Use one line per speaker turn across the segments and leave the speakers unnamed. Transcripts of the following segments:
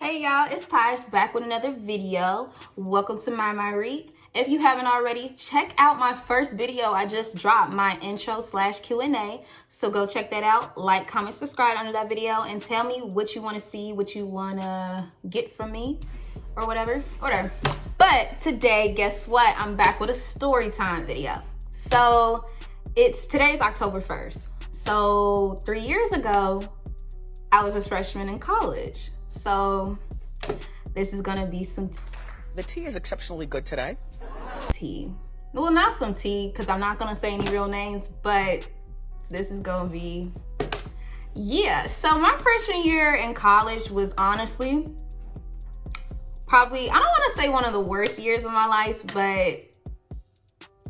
Hey y'all, it's Taj back with another video. Welcome to my read. If you haven't already, check out my first video I just dropped, my intro/Q&A. So go check that out. Like, comment, subscribe under that video, and tell me what you want to see, what you want to get from me, or whatever. But today, guess what? I'm back with a story time video. So today's October 1st. So 3 years ago, I was a freshman in college. So this is gonna be some
The tea is exceptionally good today.
tea. Well, not some tea, because I'm not gonna say any real names, but this is gonna be, yeah. So my freshman year in college was honestly probably, I don't wanna say one of the worst years of my life, but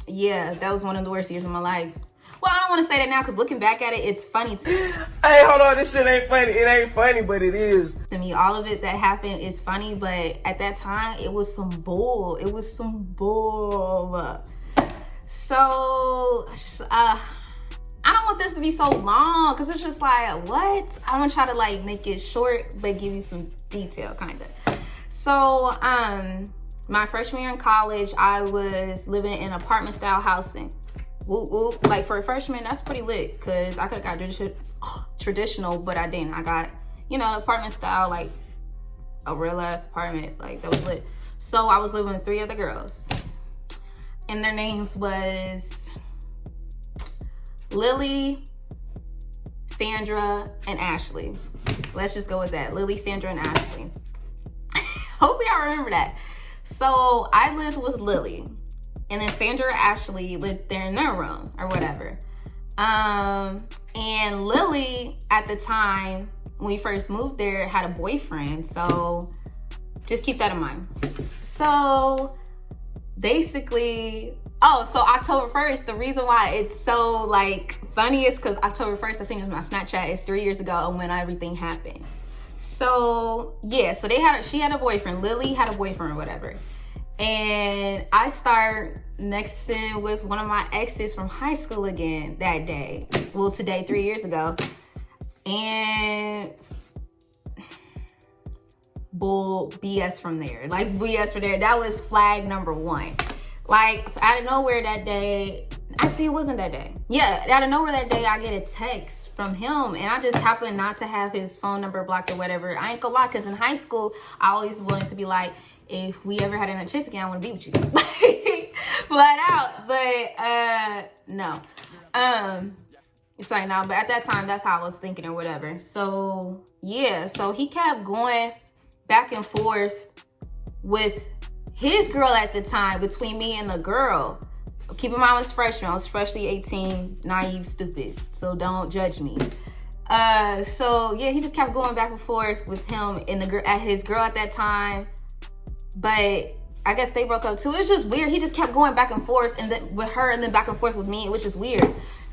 yeah, that was one of the worst years of my life. Well, I don't want to say that now because looking back at it, it's funny to me.
Hey, hold on, this shit ain't funny. It ain't funny, but it is.
To me, all of it that happened is funny, but at that time, it was some bull. It was some bull. So, I don't want this to be so long because it's just like, what? I'm going to try to like make it short, but give you some detail, kind of. So, my freshman year in college, I was living in apartment style housing. Whoop, whoop. Like for a freshman, that's pretty lit because I could have got traditional, but I didn't. I got, apartment style, like a real ass apartment, like that was lit. So I was living with 3 other girls, and their names was Lily, Sandra, and Ashley. Let's just go with that. Lily, Sandra, and Ashley. Hopefully I remember that. So I lived with Lily. And then Sandra and Ashley lived there in their room or whatever. And Lily, at the time, when we first moved there, had a boyfriend. So just keep that in mind. So basically, so October 1st, the reason why it's so like funny is because October 1st, I seen it in my Snapchat, is 3 years ago when everything happened. So yeah, so she had a boyfriend. Lily had a boyfriend or whatever. And I start nexting with one of my exes from high school again that day. Well, today, 3 years ago. And bull BS from there. Like BS from there. That was flag number 1. Like out of nowhere that day, actually it wasn't that day. Yeah, out of nowhere that day, I get a text from him, and I just happened not to have his phone number blocked or whatever. I ain't gonna lie, because in high school, I always wanted to be like, if we ever had another chase again, I want to be with you. Flat out. But no. It's like, no, but at that time, that's how I was thinking or whatever. So yeah, so he kept going back and forth with his girl at the time, between me and the girl. Keep in mind, I was freshman. I was freshly 18, naive, stupid. So don't judge me. So yeah, he just kept going back and forth with him and his girl at that time. But I guess they broke up too. It was just weird. He just kept going back and forth with her and then back and forth with me, which is weird.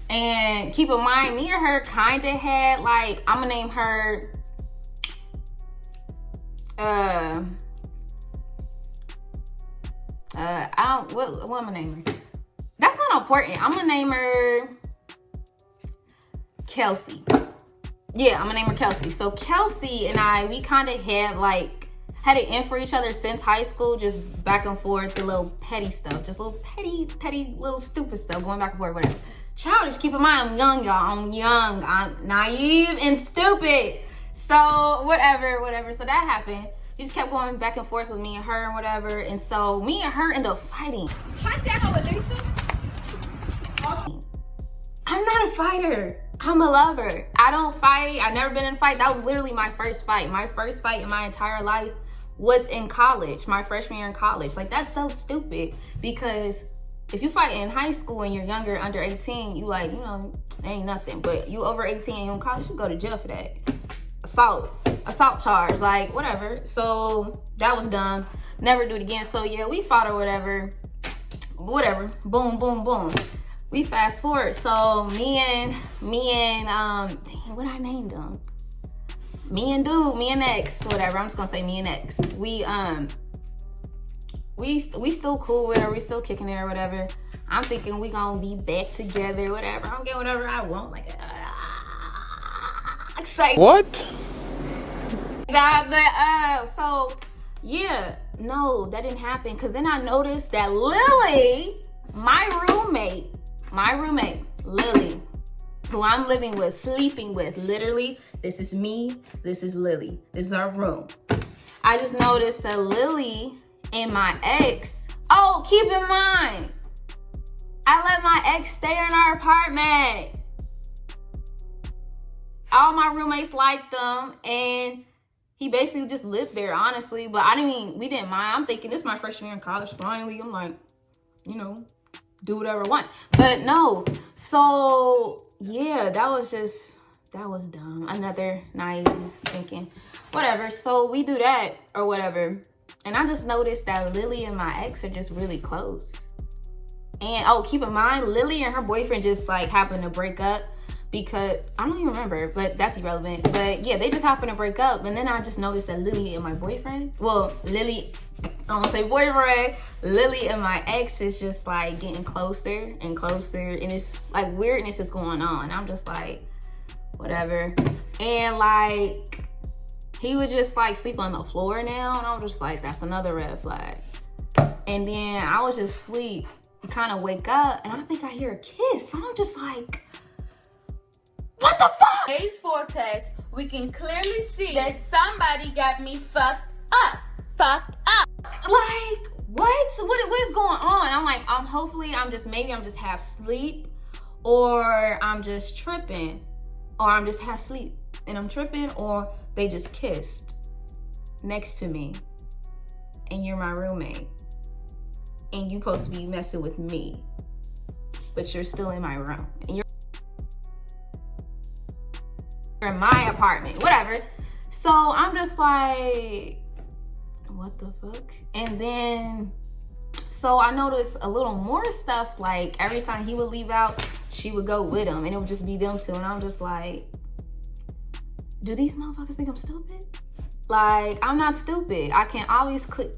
And keep in mind, me and her kind of had like, I'm gonna name her, what am I naming her? That's not important. I'm gonna name her Kelsey. Yeah, I'm gonna name her Kelsey. So Kelsey and we kind of had it in for each other since high school, just back and forth, the little petty stuff, just little petty, little stupid stuff, going back and forth, whatever. Childish, keep in mind, I'm young, y'all. I'm young, I'm naive and stupid. So whatever. So that happened. He just kept going back and forth with me and her and whatever. And so me and her ended up fighting. I'm not a fighter. I'm a lover. I don't fight. I've never been in a fight. That was literally my first fight. My first fight in my entire life was in college, my freshman year in college. Like, that's so stupid, because if you fight in high school and you're younger, under 18, you like, ain't nothing. But you over 18 and you're in college, you go to jail for that. Assault charge, like whatever. So that was dumb. Never do it again. So yeah, we fought or whatever. Boom, boom, boom. We fast forward. So me and what I named him? Me and X, whatever. I'm just gonna say me and X. We still cool, whatever. We still kicking it or whatever. I'm thinking we gonna be back together, whatever. I'm getting whatever I want, like excited.
What?
But yeah. So, yeah, no, that didn't happen. Because then I noticed that Lily, my roommate, Lily, who I'm living with, sleeping with, literally, this is me, this is Lily. This is our room. I just noticed that Lily and my ex, oh, keep in mind, I let my ex stay in our apartment. All my roommates liked them, and he basically just lived there, honestly. But we didn't mind. I'm thinking, this is my freshman year in college, finally. I'm like, you know, do whatever I want. But no. So, yeah, that was dumb. Another naive thinking. Whatever. So we do that or whatever. And I just noticed that Lily and my ex are just really close. And, oh, keep in mind, Lily and her boyfriend just, like, happened to break up. Because, I don't even remember, but that's irrelevant. But yeah, they just happened to break up. And then I just noticed that Lily and my boyfriend, Lily and my ex is just like getting closer and closer. And it's like weirdness is going on. I'm just like, whatever. And like, he would just like sleep on the floor now. And I'm just like, that's another red flag. And then I was just asleep and kind of wake up. And I think I hear a kiss. So I'm just like, what the fuck?
Today's forecast, we can clearly see that somebody got me fucked up.
Like, what is going on? I'm like, hopefully I'm just half asleep, or I'm just tripping, or I'm just half asleep and I'm tripping, or they just kissed next to me and you're my roommate and you supposed to be messing with me, but you're still in my room and you're in my apartment, whatever. So I'm just like, what the fuck? And then, so I noticed a little more stuff, like every time he would leave out, she would go with him, and it would just be them two. And I'm just like, do these motherfuckers think I'm stupid? Like, I'm not stupid. I can obviously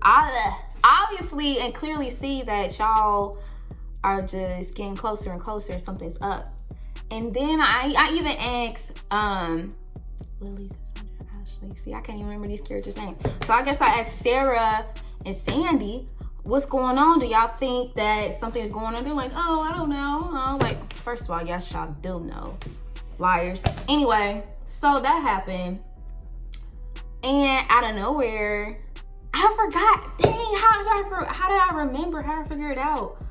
and clearly see that y'all are just getting closer and closer. Something's up. And then I even asked Lily, Cassandra, Ashley. See, I can't even remember these characters' names. So I guess I asked Sarah and Sandy, what's going on? Do y'all think that something's going on? They're like, oh, I don't know. Like, first of all, yes, y'all do know. Liars. Anyway, so that happened. And out of nowhere, I forgot. Dang, how did I remember? How did I figure it out?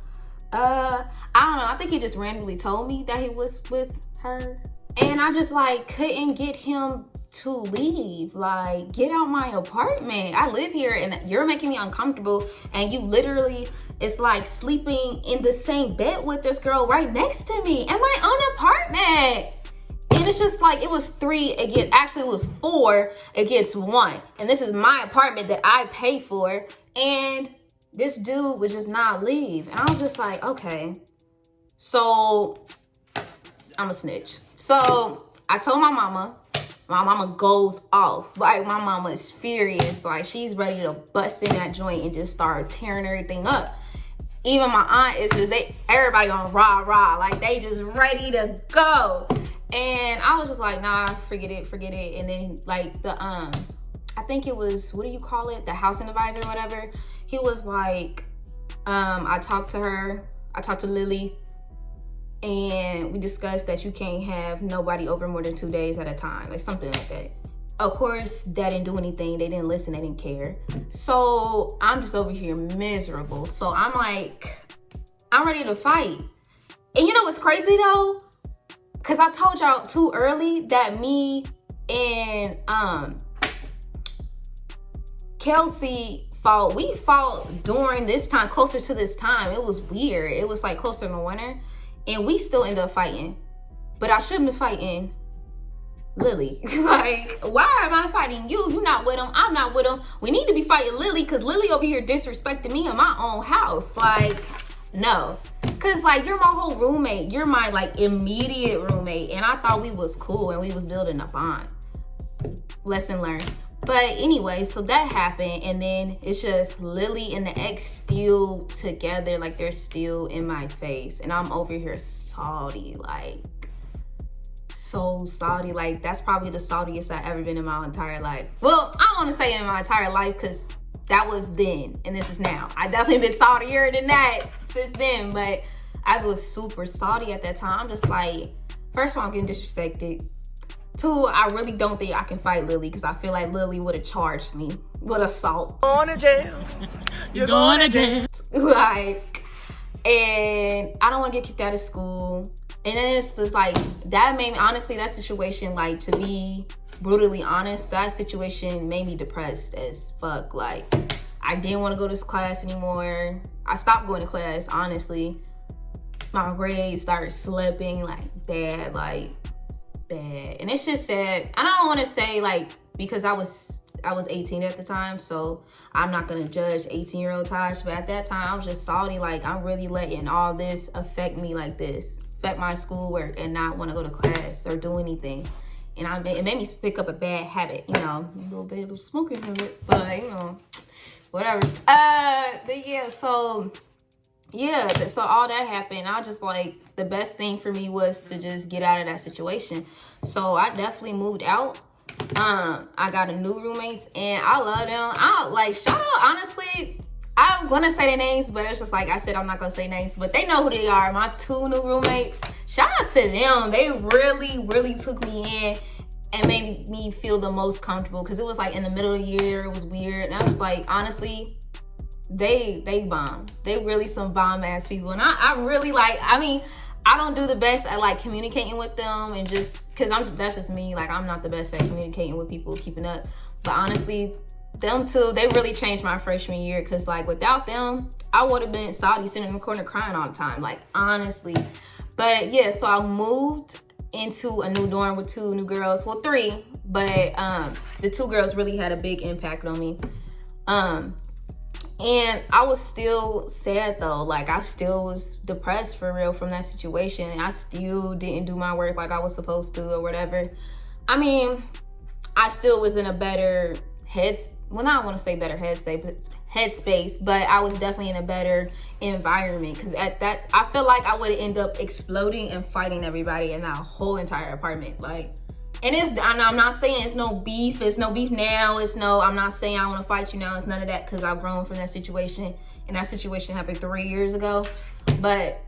I don't know. I think he just randomly told me that he was with her. And I just like couldn't get him to leave. Like, get out my apartment. I live here and you're making me uncomfortable. And you literally, it's like sleeping in the same bed with this girl right next to me in my own apartment. And it's just like, it was 3 against, actually it was 4 against 1. And this is my apartment that I pay for. And this dude would just not leave. And I was just like, okay. So, I'm a snitch. So, I told my mama. My mama goes off. Like, my mama is furious. Like, she's ready to bust in that joint and just start tearing everything up. Even my aunt is just, everybody on rah. Like, they just ready to go. And I was just like, nah, forget it. And then, like, I think it was, what do you call it? The housing advisor or whatever. He was like, I talked to Lily, and we discussed that you can't have nobody over more than 2 days at a time, like something like that. Of course, that didn't do anything. They didn't listen, they didn't care. So I'm just over here miserable. So I'm like, I'm ready to fight. And you know what's crazy though? Cause I told y'all too early that me and Kelsey fought. We fought during this time, closer to this time. It was weird. It was like closer to winter. And we still ended up fighting. But I shouldn't be fighting Lily. Like, why am I fighting you? You're not with him. I'm not with him. We need to be fighting Lily because Lily over here disrespecting me in my own house. Like, no. Because, like, you're my whole roommate. You're my, like, immediate roommate. And I thought we was cool and we was building a bond. Lesson learned. But anyway, so that happened. And then it's just Lily and the ex still together. Like, they're still in my face. And I'm over here salty. Like, so salty. Like, that's probably the saltiest I've ever been in my entire life. Well, I don't want to say in my entire life, because that was then and this is now. I definitely been saltier than that since then, but I was super salty at that time. I'm just like, first of all, I'm getting disrespected. Two, I really don't think I can fight Lily, because I feel like Lily would have charged me with assault.
Going to jail. You're going to jail.
Like, and I don't want to get kicked out of school. And then it's just like, that made me, honestly, that situation, like, to be brutally honest, that situation made me depressed as fuck. Like, I didn't want to go to class anymore. I stopped going to class, honestly. My grades started slipping, like, bad. And it's just sad. And I don't want to say, like, because I was 18 at the time, so I'm not gonna judge 18-year-old Tosh, but at that time I was just salty. Like, I'm really letting all this affect me like this, affect my schoolwork, and not want to go to class or do anything. And it made me pick up a bad habit, you know, a little bit of smoking habit, but you know, whatever. But yeah, so all that happened. I just, like, the best thing for me was to just get out of that situation. So I definitely moved out. I got a new roommates, and I love them. I like, shout out, honestly, I'm gonna say their names, but it's just like I said, I'm not gonna say names, but they know who they are. My two new roommates, shout out to them. They really took me in and made me feel the most comfortable, because it was like in the middle of the year. It was weird, and I was like, honestly, they bomb. They really some bomb ass people. And I really, like, I mean, I don't do the best at, like, communicating with them, and just because that's just me. Like, I'm not the best at communicating with people, keeping up. But honestly, them two, they really changed my freshman year, because, like, without them, I would have been salty, sitting in the corner crying all the time, like, honestly. But yeah, so I moved into a new dorm with two new girls, well, three, but the two girls really had a big impact on me. And I was still sad though. Like, I still was depressed for real from that situation. I still didn't do my work like I was supposed to or whatever. I mean, I still was in a better well, I don't want to say better headspace, but I was definitely in a better environment, because at that, I feel like I would end up exploding and fighting everybody in that whole entire apartment. Like, and I'm not saying it's no beef now. I'm not saying I want to fight you now. It's none of that, because I've grown from that situation, and that situation happened 3 years ago. But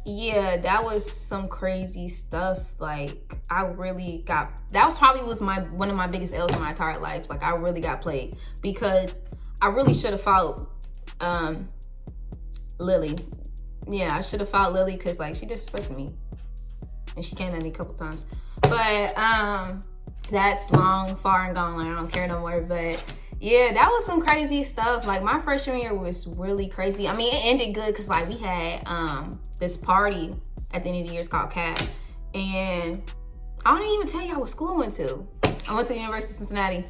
yeah, that was some crazy stuff. Like, that was probably one of my biggest L's in my entire life. Like, I really got played, because I really should have fought Lily. Yeah, I should have fought Lily, because, like, she disrespected me, and she came at me a couple times. But that's long, far, and gone. Like, I don't care no more. But yeah, that was some crazy stuff. Like, my freshman year was really crazy. I mean, it ended good, because, like, we had this party at the end of the year. It's called CAP. And I don't even tell y'all what school I went to. I went to the University of Cincinnati.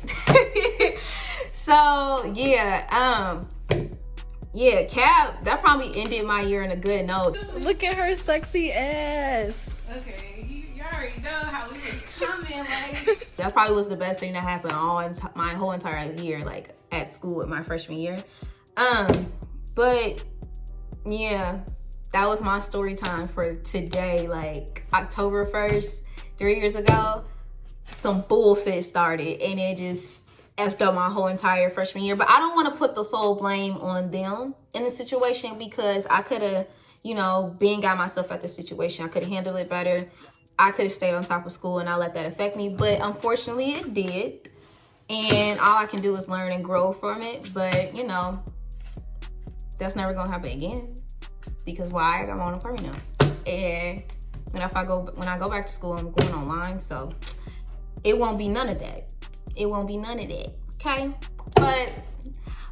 So yeah, CAP, that probably ended my year in a good note.
Look at her sexy ass.
Okay, you already know how we was coming, like.
That probably was the best thing that happened my whole entire year, like, at school with my freshman year. But yeah, that was my story time for today. Like, October 1st, 3 years ago, some bullshit started, and it just effed up my whole entire freshman year. But I don't want to put the sole blame on them in the situation, because I could have, you know, got myself at the situation. I could have handled it better. I could have stayed on top of school and not let that affect me. But unfortunately, it did. And all I can do is learn and grow from it. But, you know, that's never going to happen again. Because why? I got my own apartment now. And when I go back to school, I'm going online. So it won't be none of that. It won't be none of that. Okay? But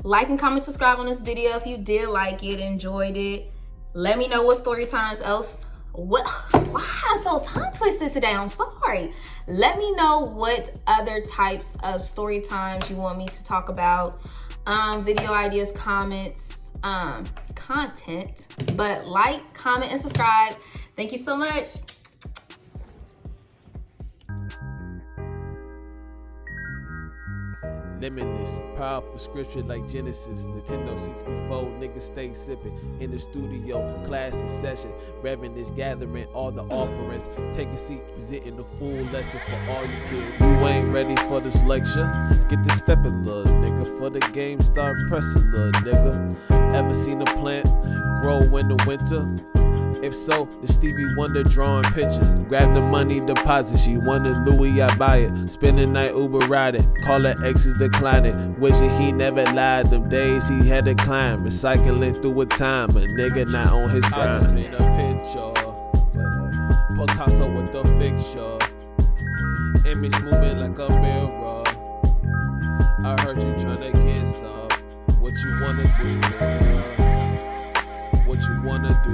like and comment, subscribe on this video if you did like it, enjoyed it. Let me know what story times else. Why I'm so tongue twisted today. I'm sorry. Let me know what other types of story times you want me to talk about. Video ideas, comments, content. But like, comment, and subscribe. Thank you so much.
limitless. Powerful scripture like Genesis. Nintendo 64, niggas stay sipping. In the studio, class session. Reverend is gathering all the offerings. Take a seat, presenting the full lesson for all you kids. You ain't ready for this lecture? Get to stepping, little nigga. For the game, start pressing, little nigga. Ever seen a plant grow in the winter? If so, the Stevie Wonder drawing pictures. Grab the money deposit, she wanted Louis, I buy it. Spend the night Uber riding, call her exes declining. Wishing he never lied, them days he had to climb. Recycling through a time, a nigga not on his grind. I just paint a picture, Picasso with the fixture. Image moving like a mirror. I heard you tryna get some. What you wanna do, nigga? What you wanna do?